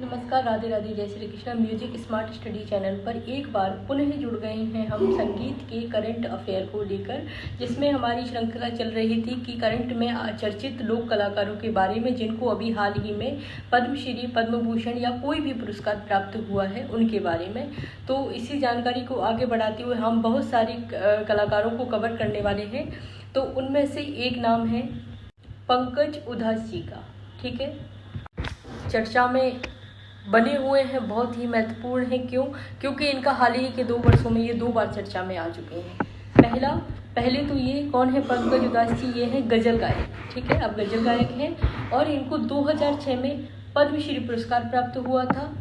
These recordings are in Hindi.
नमस्कार, राधे राधे, जय Shri Krishna. Music smart study channel पर एक बार पुनः जुड़ गए हैं हम संगीत के करंट अफेयर को लेकर, जिसमें हमारी श्रृंखला चल रही थी कि करंट में चर्चित लोक कलाकारों के बारे में जिनको अभी हाल ही में पद्मश्री, पद्म भूषण या कोई भी पुरस्कार प्राप्त हुआ है उनके बारे में। तो इसी जानकारी को आगे बढ़ाते हुए हम बहुत सारे कलाकारों को कवर करने वाले हैं। तो उनमें से एक नाम है पंकज उधास जी का। ठीक है, चर्चा में बने हुए हैं, बहुत ही महत्वपूर्ण है। क्यों? क्योंकि इनका हाल ही के 2 वर्षों में ये 2 बार चर्चा में आ चुके हैं। पहले तो ये कौन है पंकज उधास जी? ये है गजल गायक। ठीक है, अब गजल गायक हैं और इनको 2006 में पद्मश्री पुरस्कार प्राप्त हुआ था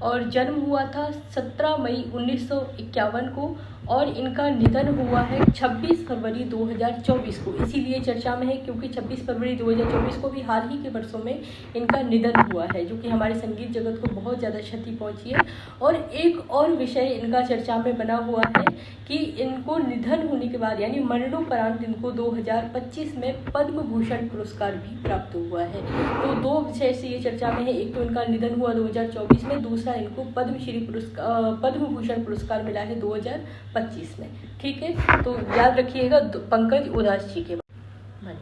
और जन्म हुआ था 17 मई 1951 को और इनका निधन हुआ है 26 फरवरी 2024 को। इसीलिए चर्चा में है क्योंकि 26 फरवरी 2024 को भी हाल ही के वर्षों में इनका निधन हुआ है, जो कि हमारे संगीत जगत को बहुत ज़्यादा क्षति पहुंची है। और एक और विषय इनका चर्चा में बना हुआ है कि इनको निधन होने के बाद यानी मरणोपरांत इनको 2025 में पद्म भूषण पुरस्कार भी प्राप्त हुआ है। तो 2 विषय से ये चर्चा में है, एक तो इनका निधन हुआ 2024 में, दूसरा इनको पद्म भूषण पुरस्कार मिला है 2025 में। ठीक है, तो याद रखिएगा पंकज उधास जी के बारे में।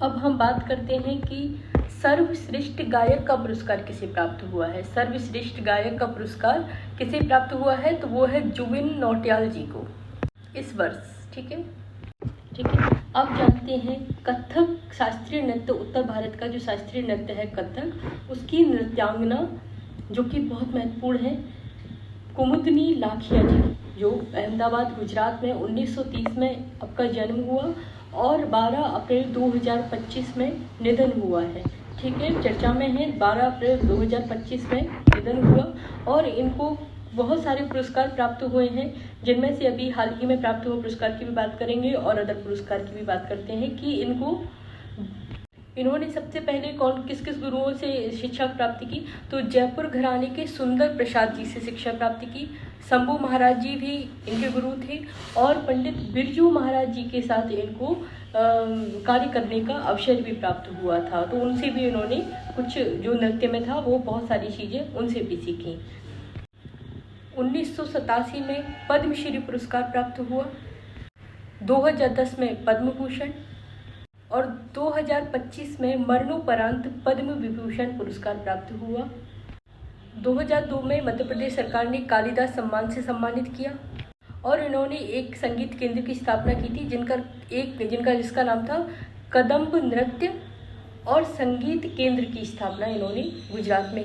अब हम बात करते हैं कि सर्वश्रेष्ठ गायक का पुरस्कार किसे प्राप्त हुआ है। सर्वश्रेष्ठ गायक का पुरस्कार किसे प्राप्त हुआ है? तो वो है जुबिन नौटियाल जी को इस वर्ष। ठीक है, अब जानते हैं कथक शास्त्रीय नृत्य, उत्तर भारत का जो शास्त्रीय नृत्य है कथक, उसकी नृत्यांगना जो कि बहुत महत्वपूर्ण है, कुमुदनी लाखिया जी, जो अहमदाबाद गुजरात में 1930 में आपका जन्म हुआ और 12 अप्रैल 2025 में निधन हुआ है। ठीक है, चर्चा में है 12 अप्रैल 2025 में निधन हुआ और इनको बहुत सारे पुरस्कार प्राप्त हुए हैं, जिनमें से अभी हाल ही में प्राप्त हुए पुरस्कार की भी बात करेंगे और अदर पुरस्कार की भी बात करते हैं कि इन्होंने सबसे पहले किस गुरुओं से शिक्षा प्राप्त की। तो जयपुर घराने के सुंदर प्रसाद जी से शिक्षा प्राप्त की। शंभू महाराज जी भी इनके गुरु थे और पंडित बिरजू महाराज जी के साथ इनको कार्य करने का अवसर भी प्राप्त हुआ था। तो उनसे भी इन्होंने कुछ जो नृत्य में था वो बहुत सारी चीज़ें उनसे भी सीखी। 1987 में पद्मश्री पुरस्कार प्राप्त हुआ, 2010 में पद्म भूषण और 2025 में मरणोपरांत पद्म विभूषण पुरस्कार प्राप्त हुआ। 2002 में मध्य प्रदेश सरकार ने कालिदास सम्मान से सम्मानित किया और इन्होंने एक संगीत केंद्र की स्थापना की थी जिसका नाम था कदम्ब नृत्य और संगीत केंद्र की स्थापना इन्होंने गुजरात में की।